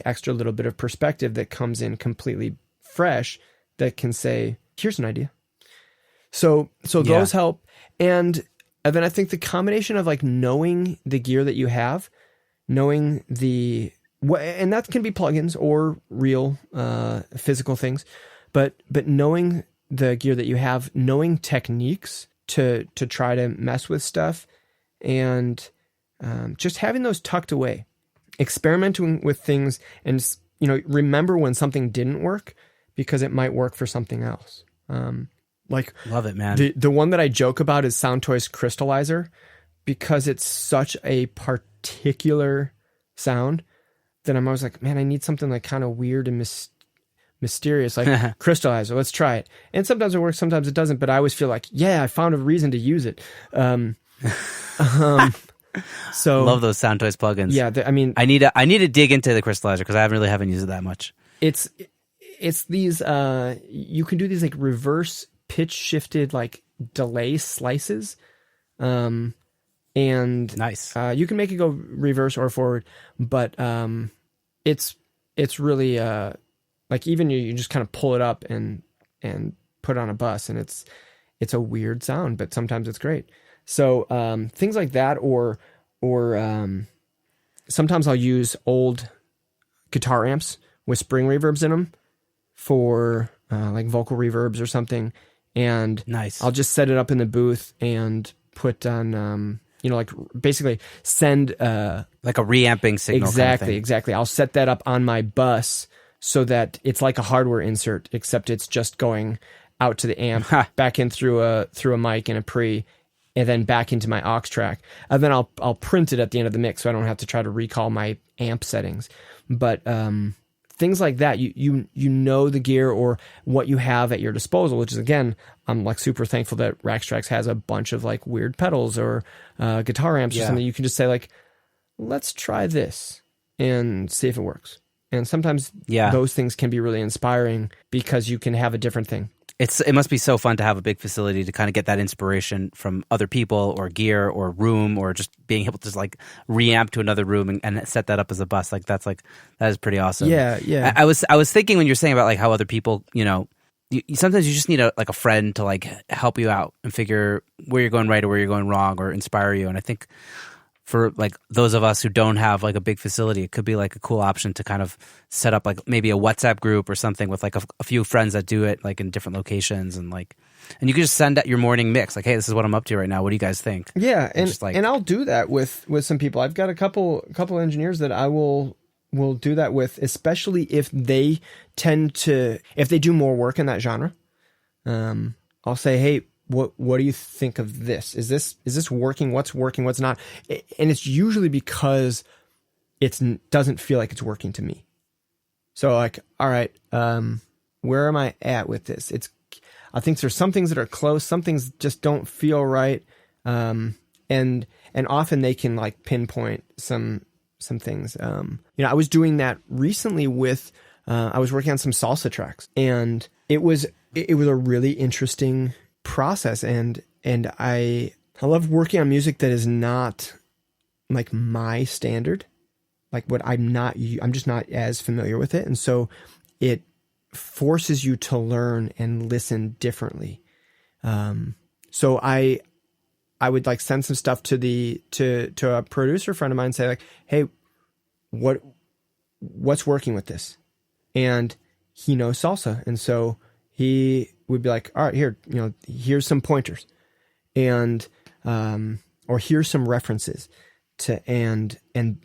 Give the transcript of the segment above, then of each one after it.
extra little bit of perspective that comes in completely fresh that can say, here's an idea. So those help. And then I think the combination of like knowing the gear that you have, knowing and that can be plugins or real physical things, but knowing the gear that you have, knowing techniques to try to mess with stuff, and just having those tucked away, experimenting with things, and remember when something didn't work because it might work for something else. Love it, man. The one that I joke about is Soundtoys Crystallizer, because it's such a particular sound that I'm always like, man, I need something like kind of weird and mysterious, like Crystallizer. Let's try it. And sometimes it works, sometimes it doesn't. But I always feel like, I found a reason to use it. So love those Soundtoys plugins. Yeah, I need to dig into the Crystallizer because I haven't used it that much. It's these. You can do these like reverse pitch shifted like delay slices, and nice. You can make it go reverse or forward, but it's really like even you just kind of pull it up and put it on a bus, and it's a weird sound, but sometimes it's great. So things like that, or sometimes I'll use old guitar amps with spring reverbs in them for like vocal reverbs or something, and nice. I'll just set it up in the booth and put on like basically send like a reamping signal. Exactly. I'll set that up on my bus so that it's like a hardware insert, except it's just going out to the amp, back in through a mic and a pre, and then back into my aux track. And then I'll print it at the end of the mix, so I don't have to try to recall my amp settings. But things like that, you know the gear or what you have at your disposal, which is, again, I'm like super thankful that Rax Trax has a bunch of like weird pedals or guitar amps or something. You can just say like, let's try this and see if it works. And sometimes those things can be really inspiring because you can have a different thing. It must be so fun to have a big facility to kind of get that inspiration from other people or gear or room, or just being able to just like reamp to another room and set that up as a bus. Like that is pretty awesome. Yeah. I was thinking when you're saying about like how other people, sometimes you just need a friend to like help you out and figure where you're going right or where you're going wrong, or inspire you. And I think for like those of us who don't have like a big facility, it could be like a cool option to kind of set up like maybe a WhatsApp group or something with like a few friends that do it like in different locations, and you can just send out your morning mix like, hey, this is what I'm up to right now. What do you guys think? Yeah, and I'll do that with some people. I've got a couple engineers that I will do that with, especially if they if they do more work in that genre. I'll say, hey, what do you think of this? Is this working? What's working? What's not? And it's usually because it doesn't feel like it's working to me. So like, all right, where am I at with this? I think there's some things that are close. Some things just don't feel right. And often they can like pinpoint some things. I was doing that recently with, I was working on some salsa tracks, and it was a really interesting process, and I love working on music that is not like my standard, like what I'm just not as familiar with it, and so it forces you to learn and listen differently. So I would like send some stuff to a producer friend of mine and say like, hey, what's working with this? And he knows salsa, and so he would be like, all right, here's some pointers, and or here's some references and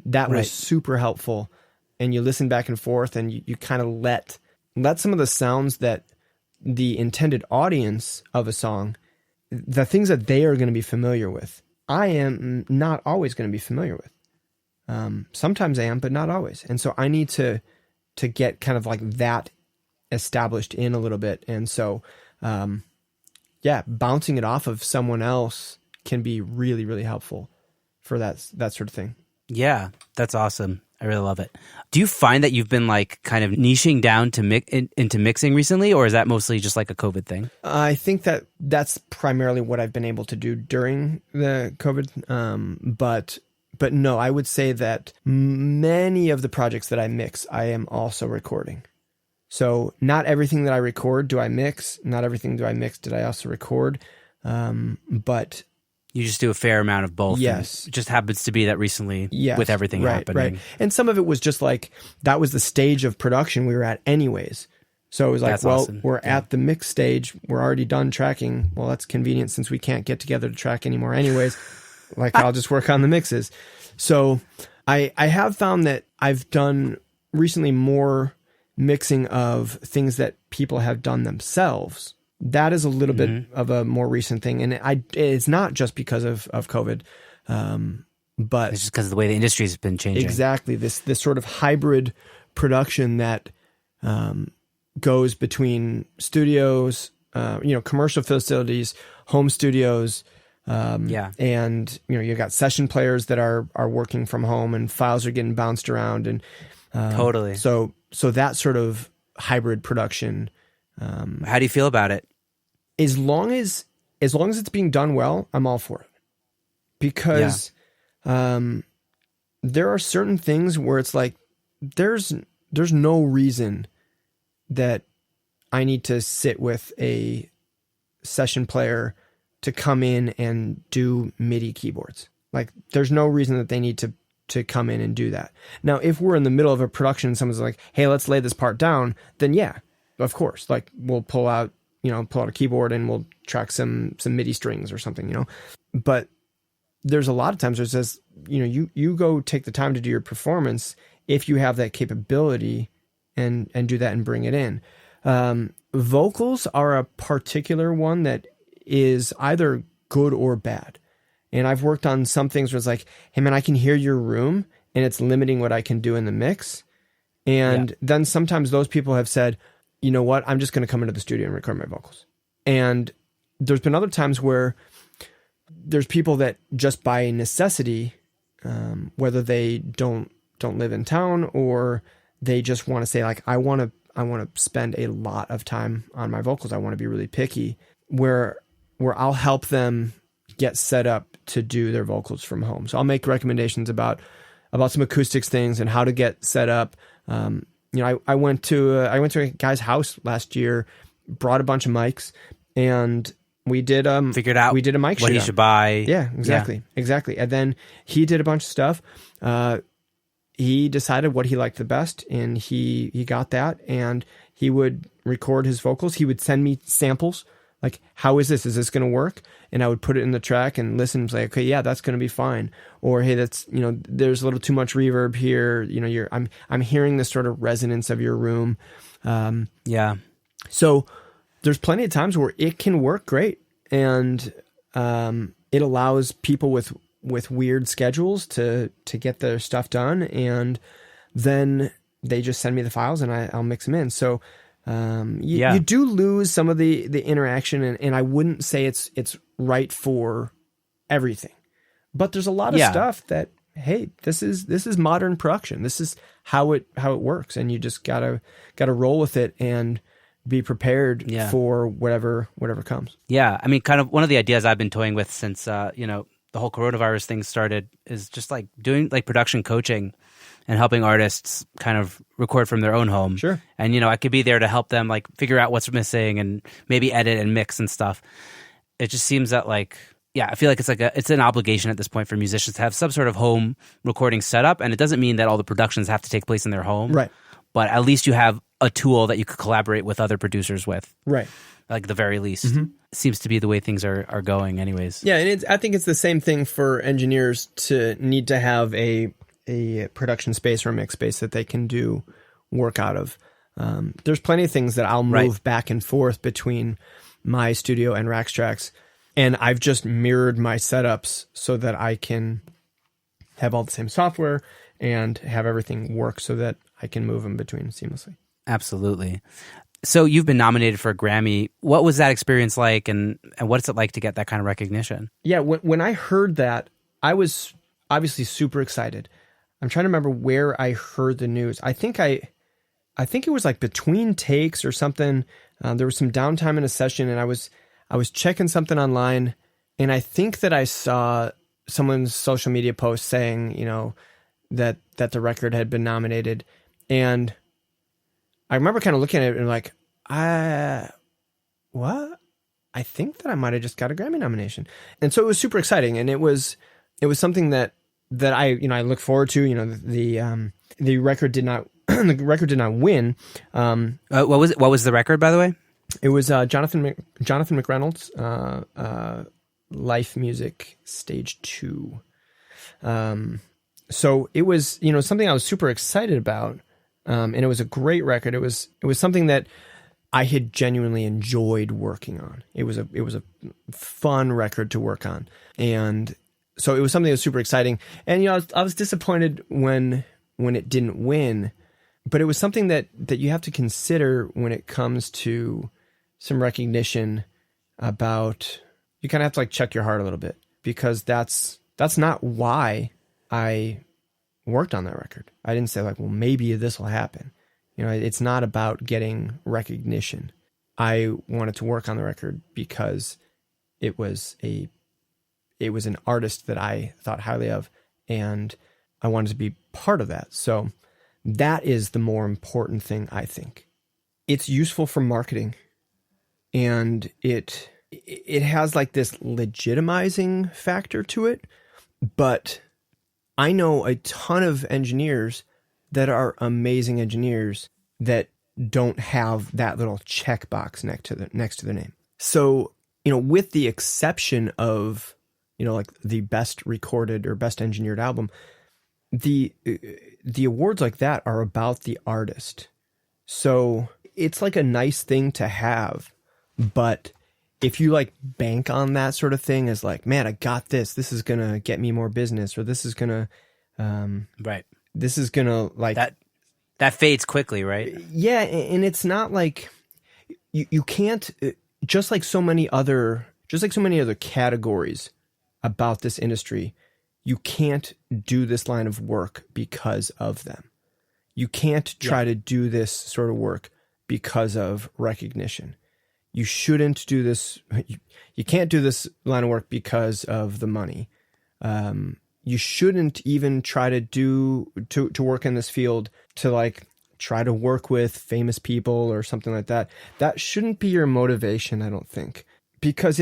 that was super helpful. And you listen back and forth, and you kind of let some of the sounds that the intended audience of a song, the things that they are going to be familiar with, I am not always going to be familiar with. Sometimes I am, but not always. And so I need to get kind of like that established in a little bit. And so, bouncing it off of someone else can be really, really helpful for that sort of thing. Yeah, that's awesome. I really love it. Do you find that you've been like kind of niching down to into mixing recently, or is that mostly just like a COVID thing? I think that's primarily what I've been able to do during the COVID. But no, I would say that many of the projects that I mix, I am also recording. So not everything that I record do I mix. Not everything do I mix did I also record. But you just do a fair amount of both. Yes. It just happens to be that recently with everything happening. Right. And some of it was just like, that was the stage of production we were at anyways. So it was like, That's well, awesome. we're at the mix stage. We're already done tracking. Well, that's convenient since we can't get together to track anymore anyways. Like, I'll just work on the mixes. So I have found that I've done recently more mixing of things that people have done themselves. That is a little bit of a more recent thing. And it's not just because of COVID, but it's just because of the way the industry has been changing. Exactly. This sort of hybrid production that goes between studios, commercial facilities, home studios, and you got session players that are working from home and files are getting bounced around, and totally. So that sort of hybrid production. How do you feel about it? As long as it's being done well, I'm all for it. Because there are certain things where it's like there's no reason that I need to sit with a session player to come in and do MIDI keyboards. Like, there's no reason that they need to come in and do that. Now, if we're in the middle of a production and someone's like, hey, let's lay this part down, then yeah, of course. Like, we'll pull out a keyboard and we'll track some MIDI strings or something, But there's a lot of times where it says, you go take the time to do your performance if you have that capability and do that and bring it in. Vocals are a particular one that is either good or bad. And I've worked on some things where it's like, hey man, I can hear your room and it's limiting what I can do in the mix. And then sometimes those people have said, you know what, I'm just going to come into the studio and record my vocals. And there's been other times where there's people that just by necessity, whether they don't live in town or they just want to say like, I want to spend a lot of time on my vocals. I want to be really picky, where I'll help them get set up to do their vocals from home. So I'll make recommendations about some acoustics things and how to get set up. I went to a guy's house last year, brought a bunch of mics, and we did figured out we did a mic what he should buy. Yeah, exactly. And then he did a bunch of stuff. He decided what he liked the best, and he got that, and he would record his vocals. He would send me samples, like, how is this? Is this going to work? And I would put it in the track and listen and say, okay, yeah, that's going to be fine. Or, hey, that's, there's a little too much reverb here. I'm hearing this sort of resonance of your room. So there's plenty of times where it can work great. And it allows people with weird schedules to get their stuff done, and then they just send me the files and I'll mix them in. So you do lose some of the interaction, and I wouldn't say it's right for everything, but there's a lot of stuff that, hey, this is modern production. This is how it works, and you just gotta roll with it and be prepared for whatever comes. Yeah, I mean, kind of one of the ideas I've been toying with since the whole coronavirus thing started is just like doing like production coaching and helping artists kind of record from their own home. Sure. And, I could be there to help them like figure out what's missing and maybe edit and mix and stuff. It just seems that like, I feel like it's an obligation at this point for musicians to have some sort of home recording setup. And it doesn't mean that all the productions have to take place in their home. Right. But at least you have a tool that you could collaborate with other producers with. Right. Like the very least. Seems to be the way things are going anyways. Yeah, and I think it's the same thing for engineers to need to have a production space or a mix space that they can do work out of. There's plenty of things that I'll move back and forth between my studio and Rax Trax, and I've just mirrored my setups so that I can have all the same software and have everything work so that I can move them between seamlessly. Absolutely. So you've been nominated for a Grammy. What was that experience like, and what's it like to get that kind of recognition? Yeah, when I heard that, I was obviously super excited. I'm trying to remember where I heard the news. I think it was like between takes or something. There was some downtime in a session, and I was checking something online, and I think that I saw someone's social media post saying, that the record had been nominated. And I remember kind of looking at it and like, what? I think that I might have just got a Grammy nomination. And so it was super exciting. And it was something that I look forward to. The record did not the record did not win. What was it? What was the record, by the way? It was Jonathan McReynolds' Life Music Stage 2. So it was, something I was super excited about. And it was a great record. It was something that I had genuinely enjoyed working on. It was a fun record to work on. And so it was something that was super exciting. And, I was disappointed when it didn't win, but it was something that you have to consider when it comes to some recognition about, you kind of have to like check your heart a little bit, because that's not why I worked on that record. I didn't say like, well, maybe this will happen. It's not about getting recognition. I wanted to work on the record because it was an artist that I thought highly of, and I wanted to be part of that. So that is the more important thing, I think. It's useful for marketing, and it has like this legitimizing factor to it. But I know a ton of engineers that are amazing engineers that don't have that little checkbox next to their name. So, with the exception of, like the best recorded or best engineered album, the awards like that are about the artist. So it's like a nice thing to have, but if you like bank on that sort of thing as like, man, I got this is going to get me more business, or this is going to, right. This is going to like that fades quickly, right? Yeah. And it's not like you can't, just like so many other categories about this industry, you can't do this line of work because of them. You can't try to do this sort of work because of recognition. You shouldn't do this. You can't do this line of work because of the money. You shouldn't even try to work in this field to like try to work with famous people or something like that. That shouldn't be your motivation, I don't think, because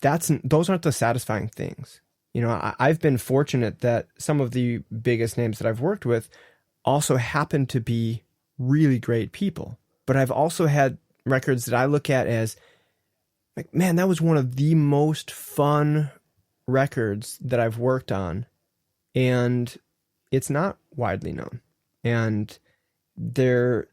those aren't the satisfying things. I've been fortunate that some of the biggest names that I've worked with also happen to be really great people. But I've also had records that I look at as like, man, that was one of the most fun records that I've worked on, and it's not widely known, and they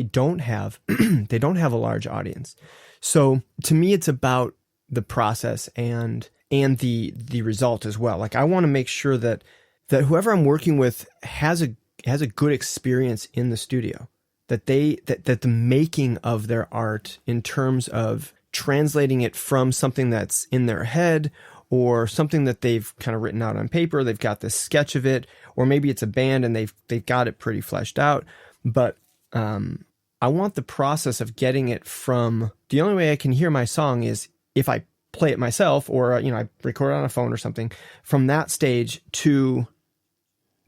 don't have a large audience. So to me, it's about the process and the result as well. Like, I want to make sure that whoever I'm working with has a good experience in the studio, that the making of their art in terms of translating it from something that's in their head or something that they've kind of written out on paper, they've got this sketch of it, or maybe it's a band and they've got it pretty fleshed out. But I want the process of getting it from, the only way I can hear my song is if I play it myself, or I record it on a phone or something, from that stage to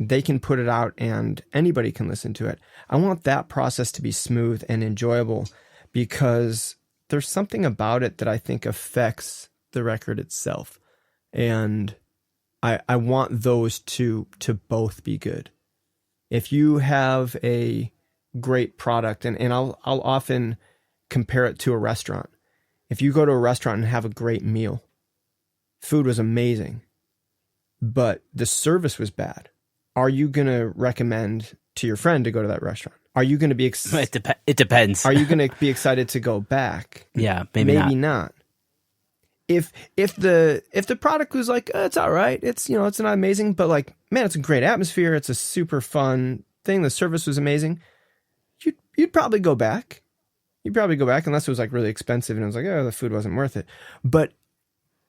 they can put it out and anybody can listen to it. I want that process to be smooth and enjoyable, because there's something about it that I think affects the record itself. And I want those to both be good. If you have a great product, and I'll often compare it to a restaurant. If you go to a restaurant and have a great meal, food was amazing, but the service was bad, are you going to recommend to your friend to go to that restaurant? Are you going to be it depends. Are you going to be excited to go back? Yeah, maybe not. If the product was like, it's all right, it's it's not amazing, but like, man, it's a great atmosphere, it's a super fun thing, the service was amazing, you'd probably go back. You'd probably go back unless it was like really expensive and it was like, oh, the food wasn't worth it. But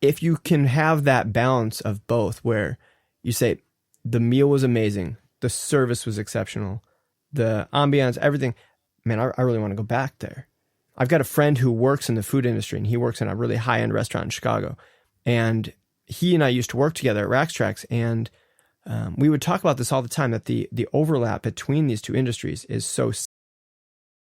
if you can have that balance of both, where you say the meal was amazing, the service was exceptional, the ambiance, everything, man, I really want to go back there. I've got a friend who works in the food industry, and he works in a really high-end restaurant in Chicago. And he and I used to work together at Rax Trax, and we would talk about this all the time, that the overlap between these two industries is so